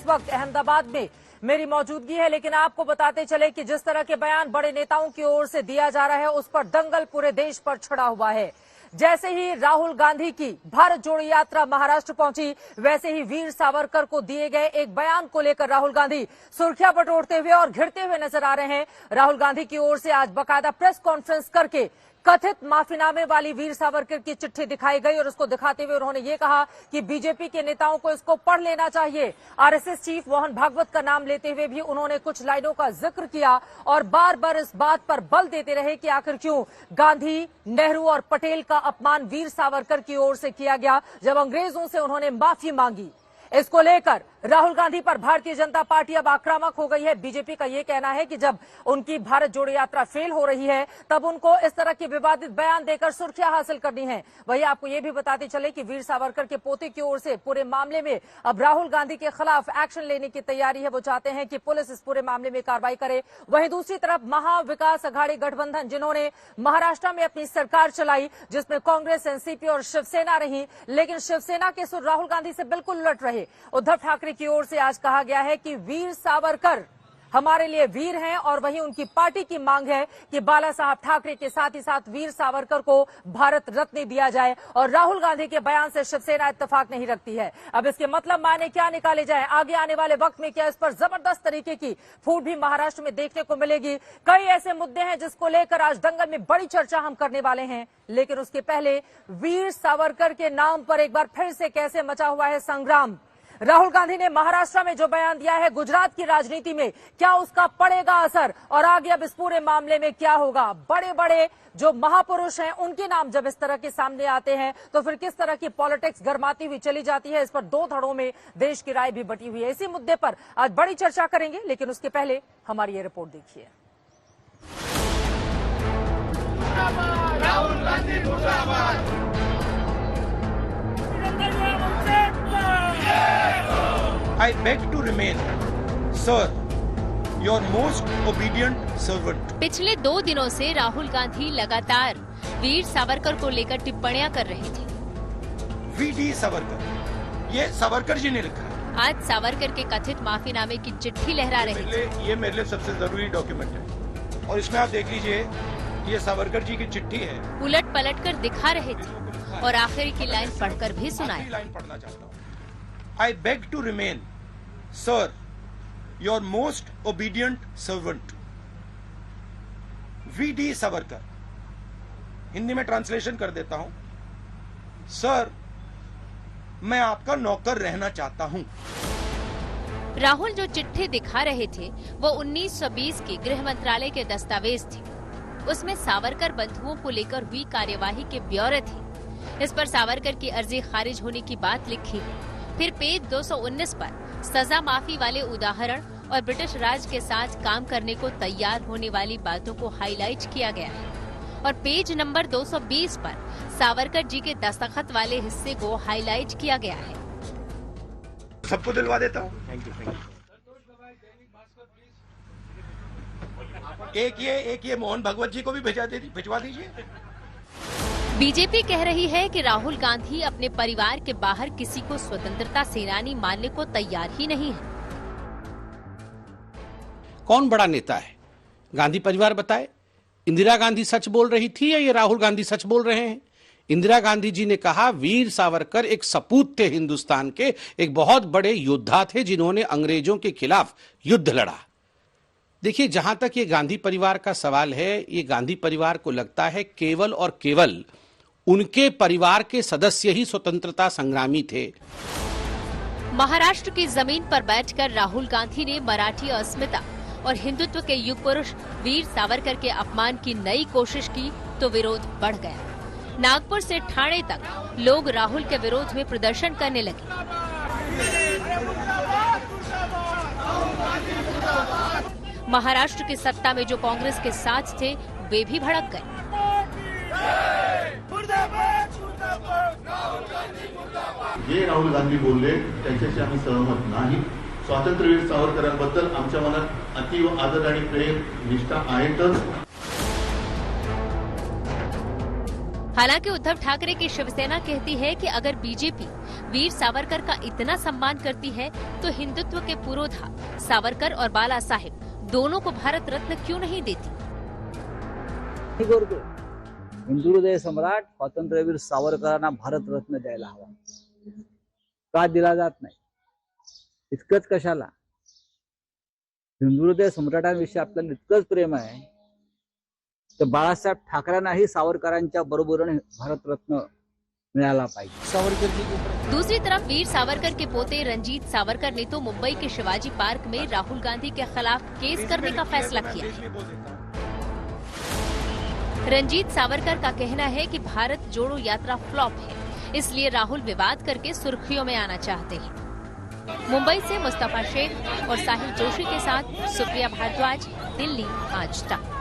इस वक्त अहमदाबाद में मेरी मौजूदगी है, लेकिन आपको बताते चले कि जिस तरह के बयान बड़े नेताओं की ओर से दिया जा रहा है उस पर दंगल पूरे देश पर छिड़ा हुआ है। जैसे ही राहुल गांधी की भारत जोड़ो यात्रा महाराष्ट्र पहुंची, वैसे ही वीर सावरकर को दिए गए एक बयान को लेकर राहुल गांधी सुर्खियां बटोरते हुए और घिरते हुए नजर आ रहे हैं। राहुल गांधी की ओर से आज बाकायदा प्रेस कॉन्फ्रेंस करके कथित माफीनामे वाली वीर सावरकर की चिट्ठी दिखाई गई और उसको दिखाते हुए उन्होंने ये कहा कि बीजेपी के नेताओं को इसको पढ़ लेना चाहिए। आरएसएस चीफ मोहन भागवत का नाम लेते हुए भी उन्होंने कुछ लाइनों का जिक्र किया और बार बार इस बात पर बल देते रहे कि आखिर क्यों गांधी, नेहरू और पटेल का अपमान वीर सावरकर की ओर से किया गया जब अंग्रेजों से उन्होंने माफी मांगी। इसको लेकर राहुल गांधी पर भारतीय जनता पार्टी अब आक्रामक हो गई है। बीजेपी का यह कहना है कि जब उनकी भारत जोड़ो यात्रा फेल हो रही है तब उनको इस तरह के विवादित बयान देकर सुर्खियां हासिल करनी है। वहीं आपको यह भी बताते चले कि वीर सावरकर के पोते की ओर से पूरे मामले में अब राहुल गांधी के खिलाफ एक्शन लेने की तैयारी है। वो चाहते हैं कि पुलिस इस पूरे मामले में कार्रवाई करे। वहीं दूसरी तरफ महाविकास अघाड़ी गठबंधन, जिन्होंने महाराष्ट्र में अपनी सरकार चलाई जिसमें कांग्रेस, एनसीपी और शिवसेना रही, लेकिन शिवसेना के सुर राहुल गांधी से बिल्कुल उलट रहे। उद्धव ठाकरे की ओर से आज कहा गया है कि वीर सावरकर हमारे लिए वीर हैं और वहीं उनकी पार्टी की मांग है कि बाला साहब ठाकरे के साथ ही साथ वीर सावरकर को भारत रत्न दिया जाए। और राहुल गांधी के बयान से शिवसेना इत्तेफाक नहीं रखती है। अब इसके मतलब माने क्या निकाले जाए, आगे आने वाले वक्त में क्या इस पर जबरदस्त तरीके की फूट भी महाराष्ट्र में देखने को मिलेगी। कई ऐसे मुद्दे हैं जिसको लेकर आज दंगल में बड़ी चर्चा हम करने वाले हैं, लेकिन उसके पहले वीर सावरकर के नाम पर एक बार फिर से कैसे मचा हुआ है संग्राम। राहुल गांधी ने महाराष्ट्र में जो बयान दिया है, गुजरात की राजनीति में क्या उसका पड़ेगा असर और आगे अब इस पूरे मामले में क्या होगा। बड़े बड़े जो महापुरुष हैं उनके नाम जब इस तरह के सामने आते हैं तो फिर किस तरह की पॉलिटिक्स गर्माती हुई चली जाती है। इस पर दो धड़ों में देश की राय भी बटी हुई है। इसी मुद्दे पर आज बड़ी चर्चा करेंगे, लेकिन उसके पहले हमारी ये रिपोर्ट देखिए। राहुल गांधी मुर्दाबाद। I beg to remain, sir, your most obedient servant. पिछले 2 दिनों से राहुल गांधी लगातार वीर सावरकर को लेकर टिप्पणियां कर रहे थे। वीडी सावरकर, ये सावरकर जी ने लिखा है। आज सावरकर के कथित माफीनामे की चिट्ठी लहरा रही थी। ये मेरे लिए सबसे जरूरी डॉक्यूमेंट है और इसमें आप देख लीजिए, ये सावरकर जी की चिट्ठी है। उलट पलट कर दिखा रहे थे और आखिरी की लाइन पढ़कर भी सुनाई। लाइन पढ़ना चाहता हूँ। I beg to remain, sir, your most obedient servant. V.D. Savarkar. Hindi में ट्रांसलेशन कर देता हूं। सर, मैं आपका नौकर रहना चाहता हूं। राहुल जो चिट्ठी दिखा रहे थे वो 1920 की गृह मंत्रालय के दस्तावेज थे। उसमें सावरकर बंधुओं को लेकर हुई कार्यवाही के ब्यौरे थे। इस पर सावरकर की अर्जी खारिज होने की बात लिखी। फिर पेज 219 पर सजा माफी वाले उदाहरण और ब्रिटिश राज के साथ काम करने को तैयार होने वाली बातों को हाईलाइट किया गया है और पेज नंबर 220 पर सावरकर जी के दस्तखत वाले हिस्से को हाईलाइट किया गया है। सबको दिलवा देता हूँ। Thank you. एक ये मोहन भागवत जी को भी भिजवा दीजिए। बीजेपी कह रही है कि राहुल गांधी अपने परिवार के बाहर किसी को स्वतंत्रता सेनानी मानने को तैयार ही नहीं है। कौन बड़ा नेता है? गांधी परिवार बताए। इंदिरा गांधी सच बोल रही थी या ये राहुल गांधी सच बोल रहे हैं? इंदिरा गांधी जी ने कहा वीर सावरकर एक सपूत थे हिंदुस्तान के, एक बहुत बड़े योद्धा थे जिन्होंने अंग्रेजों के खिलाफ युद्ध लड़ा। देखिए, जहां तक ये गांधी परिवार का सवाल है, ये गांधी परिवार को लगता है केवल और केवल उनके परिवार के सदस्य ही स्वतंत्रता संग्रामी थे। महाराष्ट्र की जमीन पर बैठकर राहुल गांधी ने मराठी अस्मिता और हिंदुत्व के युग पुरुष वीर सावरकर के अपमान की नई कोशिश की तो विरोध बढ़ गया। नागपुर से ठाणे तक लोग राहुल के विरोध में प्रदर्शन करने लगे। महाराष्ट्र की सत्ता में जो कांग्रेस के साथ थे वे भी भड़क गए। जे राहुल गांधी बोलले त्याच्याशी आम्ही सहमत नाही। स्वातंत्र्यवीर सावरकरांबद्दल आमच्या मनात अतीव आदर आणि प्रेम निष्ठा आहेतच। हालांकि उद्धव ठाकरे की शिवसेना कहती है कि अगर बीजेपी वीर सावरकर का इतना सम्मान करती है तो हिंदुत्व के पुरोधा सावरकर और बाला साहेब दोनों को भारत रत्न क्यों नहीं देती। हिंदू हृदय सम्राट स्वातंत्र्यवीर सावरकरांना भारत रत्न द्यायला हवा, का दिला जात नाही? इतकंच कशाला? हिंदू हृदय सम्राटांविषयी आपल्याला इतकंच प्रेम आहे तर बाळासाहेब ठाकरेंनाही सावरकरांच्या बरोबरीने भारत रत्न मिळाला पाहिजे। सावरकर जी के ऊपर दूसरी तरफ वीर सावरकर के पोते रंजीत सावरकर ने तो मुंबई के शिवाजी पार्क में राहुल गांधी के खिलाफ केस करने का फैसला किया है। रंजीत सावरकर का कहना है कि भारत जोड़ो यात्रा फ्लॉप है, इसलिए राहुल विवाद करके सुर्खियों में आना चाहते हैं। मुंबई से मुस्तफा शेख और साहिल जोशी के साथ सुप्रिया भारद्वाज, दिल्ली आज तक।